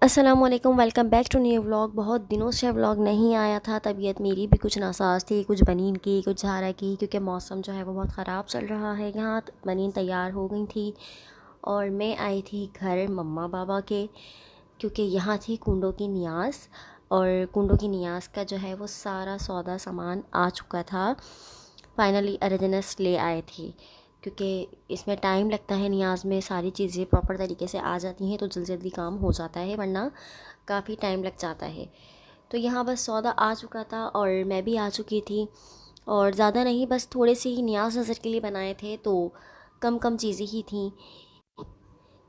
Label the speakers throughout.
Speaker 1: अस्सलामुअलैकुम, welcome back to new vlog. बहुत दिनों से व्लॉग नहीं आया था। तबीयत मेरी भी कुछ नासाज थी, कुछ बनीन की, कुछ ज़ारा की, क्योंकि मौसम जो है वो बहुत ख़राब चल रहा है यहाँ। बनीन तैयार हो गई थी और मैं आई थी घर मम्मा पापा के, क्योंकि यहाँ थी कुंडों की नियाज़। और कुंडों की नियाज़ का जो है वो सारा सौदा सामान आ चुका था। फाइनली अरेजनस ले आए थे, क्योंकि इसमें टाइम लगता है। नियाज़ में सारी चीज़ें प्रॉपर तरीके से आ जाती हैं तो जल्दी जल्दी काम हो जाता है, वरना काफ़ी टाइम लग जाता है। तो यहाँ बस सौदा आ चुका था और मैं भी आ चुकी थी। और ज़्यादा नहीं, बस थोड़े से ही नियाज़ नज़र के लिए बनाए थे, तो कम कम चीज़ें ही थी।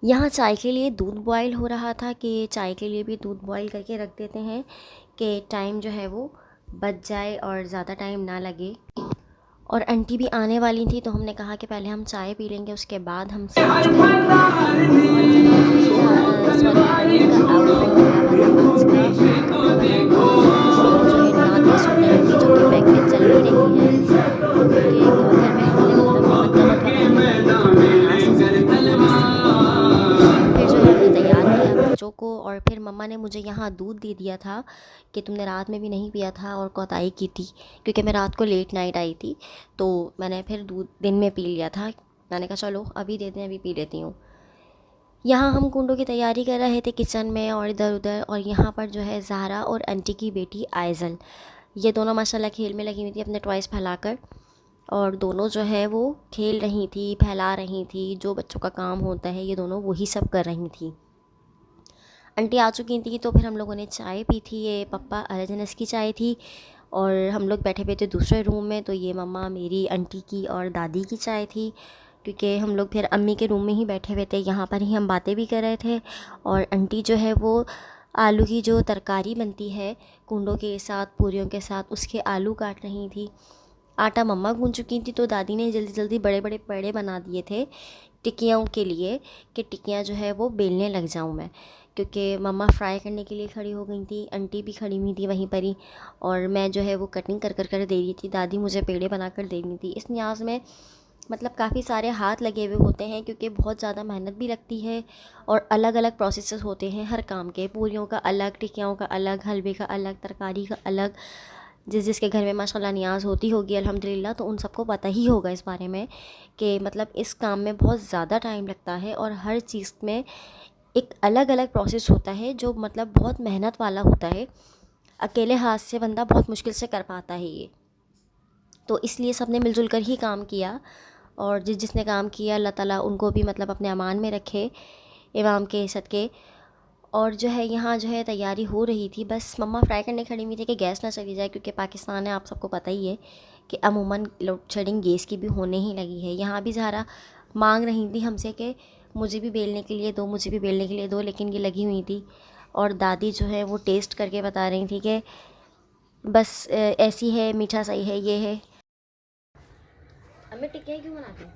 Speaker 1: यहाँ चाय के लिए दूध बॉयल हो रहा था कि चाय के लिए भी दूध बॉयल करके रख देते हैं कि टाइम जो है वो बच जाए और ज़्यादा टाइम ना लगे। और आंटी भी आने वाली थी, तो हमने कहा कि पहले हम चाय पी लेंगे, उसके बाद हम सब कुछ करेंगे। और यहाँ जो ये सॉरी बनीन का आउटफिट निकला हुआ था आज का, उनके कपड़े वगैरह निकाल के और जो है नादिया सुनने लगी, जो कि बैग में चल भी रही है, क्योंकि घर में हमने मतलब मोहम्मद गमत वगैरह लगाई हुई थी, उन्होंने नियाज़ नज़र आई थी, तो इसलिए फिर जो है हमने तैयार किया बच्चों को। और फिर मम्मा ने मुझे यहाँ दूध दे दिया था कि तुमने रात में भी नहीं पिया था और कोताही की थी, क्योंकि मैं रात को लेट नाइट आई थी, तो मैंने फिर दूध दिन में पी लिया था। मैंने कहा चलो अभी दे दें, अभी पी लेती हूँ। यहाँ हम कुंडों की तैयारी कर रहे थे किचन में और इधर उधर। और यहाँ पर जो है ज़ारा और आंटी की बेटी आयज़ल, ये दोनों माशाल्लाह खेल में लगी हुई थी अपने टॉयज़ फैलाकर। और दोनों जो है वो खेल रही थी, फैला रही थी, जो बच्चों का काम होता है ये दोनों वही सब कर रही थी। आंटी आ चुकी थी, तो फिर हम लोगों ने चाय पी थी। ये पप्पा अरेजनस की चाय थी और हम लोग बैठे हुए थे दूसरे रूम में, तो ये मम्मा मेरी, आंटी की और दादी की चाय थी, क्योंकि हम लोग फिर अम्मी के रूम में ही बैठे हुए थे। यहाँ पर ही हम बातें भी कर रहे थे। और आंटी जो है वो आलू की जो तरकारी बनती है कुंडों के साथ, पूरियों के साथ, उसके आलू काट रही थी। आटा मम्मा गूंथ चुकी थी, तो दादी ने जल्दी जल्दी बड़े बड़े पेड़े बना दिए थे टिक्कियों के लिए, कि टिक्कियाँ जो है वो बेलने लग जाऊँ मैं, क्योंकि मम्मा फ्राई करने के लिए खड़ी हो गई थी, आंटी भी खड़ी हुई थी वहीं पर ही, और मैं जो है वो कटिंग कर कर कर दे रही थी। दादी मुझे पेड़े बना कर दे रही थी। इस न्याज में मतलब काफ़ी सारे हाथ लगे हुए होते हैं, क्योंकि बहुत ज़्यादा मेहनत भी लगती है और अलग अलग प्रोसेसेस होते हैं हर काम के। पूरियों का अलग, टिक्कियों का अलग, हलवे का अलग, तरकारी का अलग। जिसके घर में माशाल्लाह नियाज़ होती होगी अल्हम्दुलिल्लाह, तो उन सबको पता ही होगा इस बारे में कि मतलब इस काम में बहुत ज़्यादा टाइम लगता है और हर चीज़ में एक अलग अलग प्रोसेस होता है, जो मतलब बहुत मेहनत वाला होता है। अकेले हाथ से बंदा बहुत मुश्किल से कर पाता है ये, तो इसलिए सब ने मिलजुल कर ही काम किया। और जिसने काम किया, अल्लाह ताला उनको भी मतलब अपने अमान में रखे, इमाम के सदक़े। और जो है यहाँ जो है तैयारी हो रही थी, बस मम्मा फ्राई करने खड़ी हुई थी कि गैस ना चली जाए, क्योंकि पाकिस्तान है, आप सबको पता ही है कि अमूमन लोड शेडिंग गैस की भी होने ही लगी है। यहाँ भी ज़ारा मांग रही थी हमसे कि मुझे भी बेलने के लिए दो, मुझे भी बेलने के लिए दो, लेकिन ये लगी हुई थी। और दादी जो है वो टेस्ट करके बता रही थी कि बस ऐसी है, मीठा सही है, ये है। हमें टिक्कियाँ क्यों बनाती हैं?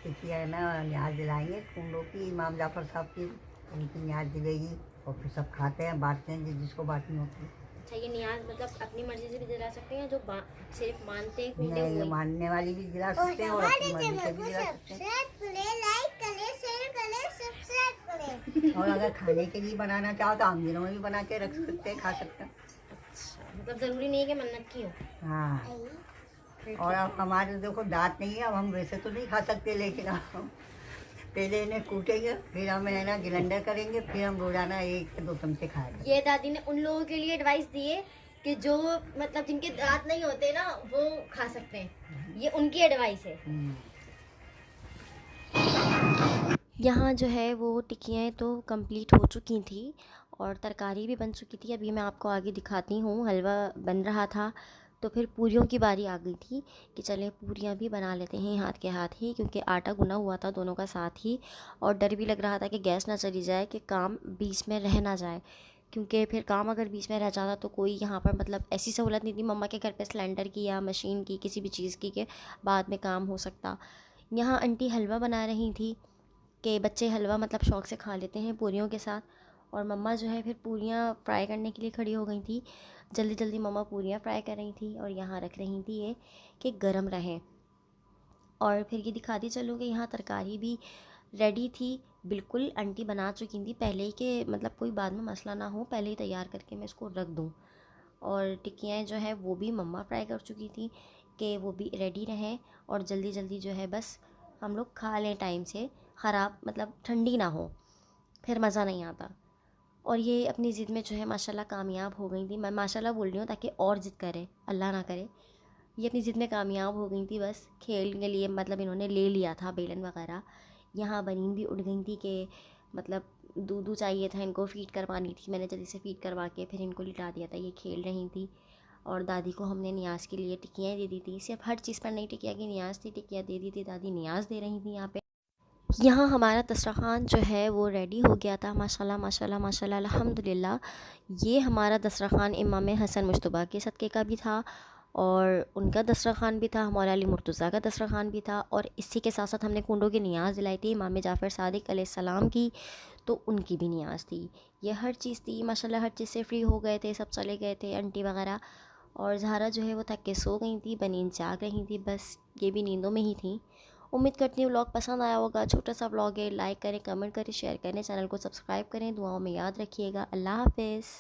Speaker 2: क्योंकि है ना, न्याज दिलाएंगे कुंडों की, इमाम जाफ़र साहब की, उनकी न्याज दिलेगी और फिर सब खाते हैं, बांटते हैं जिसको बांटनी होती है।
Speaker 1: अच्छा, ये नियाज मतलब अपनी मर्ज़ी से भी दिला सकते हैं, या जो सिर्फ मानते हैं कुंडे
Speaker 2: नहीं,
Speaker 1: वही?
Speaker 2: मानने वाली भी दिला सकते हैं और अपनी मर्जी से भी दिला सकते हैं। और अगर खाने के लिए बनाना चाहो तो हम दिनों में भी बना के रख सकते हैं, खा सकते हैं।
Speaker 1: अच्छा, मतलब ज़रूरी नहीं है कि मन्नत की हो।
Speaker 2: हाँ, और अब हमारे देखो दांत नहीं है, अब हम वैसे तो नहीं खा सकते, लेकिन हम पहले इन्हें कूटेंगे, फिर हम है ना ग्राइंडर करेंगे, फिर हम रोजाना 1 से 2 चमचे खाएंगे।
Speaker 1: ये दादी ने उन लोगों के लिए एडवाइस दी है कि जो मतलब जिनके दांत नहीं होते ना, वो खा सकते हैं, ये उनकी एडवाइस है। यहाँ जो है वो टिक्कियाँ तो कंप्लीट हो चुकी थी और तरकारी भी बन चुकी थी। अभी मैं आपको आगे दिखाती हूँ, हलवा बन रहा था, तो फिर पूरियों की बारी आ गई थी कि चले पूरियाँ भी बना लेते हैं हाथ के हाथ ही, क्योंकि आटा गुना हुआ था दोनों का साथ ही। और डर भी लग रहा था कि गैस ना चली जाए, कि काम बीच में रह ना जाए, क्योंकि फिर काम अगर बीच में रह जाता तो कोई यहाँ पर मतलब ऐसी सहूलत नहीं थी मम्मा के घर पे सिलेंडर की या मशीन की, किसी भी चीज़ की, कि बाद में काम हो सकता। यहाँ आंटी हलवा बना रही थी कि बच्चे हलवा मतलब शौक़ से खा लेते हैं पूरियों के साथ। और मम्मा जो है फिर पूरियाँ फ्राई करने के लिए खड़ी हो गई थी। जल्दी जल्दी मम्मा पूरियाँ फ्राई कर रही थी और यहाँ रख रही थी ये कि गरम रहें। और फिर ये दिखाती चलूँ कि यहाँ तरकारी भी रेडी थी बिल्कुल, आंटी बना चुकी थी पहले ही, कि मतलब कोई बाद में मसला ना हो, पहले ही तैयार करके मैं इसको रख दूँ। और टिक्कियाँ जो है वो भी मम्मा फ्राई कर चुकी थी कि वो भी रेडी रहें और जल्दी जल्दी जो है बस हम लोग खा लें टाइम से, ख़राब मतलब ठंडी ना हो, फिर मज़ा नहीं आता। और ये अपनी ज़िद में जो है माशाल्लाह कामयाब हो गई थी। मैं माशाल्लाह बोल रही हूँ ताकि और ज़िद करे, अल्लाह ना करे। ये अपनी ज़िद में कामयाब हो गई थी, बस खेल के लिए मतलब इन्होंने ले लिया था बेलन वगैरह। यहाँ बनीन भी उठ गई थी कि मतलब दूध चाहिए था इनको, फ़ीड करवानी थी। मैंने जल्दी से फ़ीड करवा के फिर इनको लिटा दिया था, ये खेल रही थी। और दादी को हमने नियाज़ के लिए टिक्कियाँ दे दी थी, सिर्फ हर चीज़ पर नई टिक्किया की नियाज़ थी, टिक्कियाँ दे दी थी, दादी नियाज़ दे रही थी यहाँ पे। यहाँ हमारा दस्तरख़्वान जो है वो रेडी हो गया था, माशाल्लाह माशाल्लाह माशाल्लाह अल्हम्दुलिल्लाह। ये हमारा दस्तरख़्वान इमाम हसन मुज्तबा के सदक़े का भी था, और उनका दस्तरख़्वान भी था, मौला अली मुर्तज़ा का दस्तरख़्वान भी था, और इसी के साथ साथ हमने कुंडों की नियाज़ दिलाई थी इमाम जाफ़र सादिक़ अलैहिस्सलाम की, तो उनकी भी नियाज़ थी। ये हर चीज़ थी माशाल्लाह, हर चीज़ से फ्री हो गए थे, सब चले गए थे आंटी वगैरह। और ज़हरा जो है वो थक के सो गई थी, बनीन जाग रही थी, बस ये भी नींदों में ही थी। उम्मीद करती हूँ व्लॉग पसंद आया होगा, छोटा सा व्लॉग है, लाइक करें, कमेंट करें, शेयर करें, चैनल को सब्सक्राइब करें, दुआओं में याद रखिएगा। अल्लाह हाफ़िज़।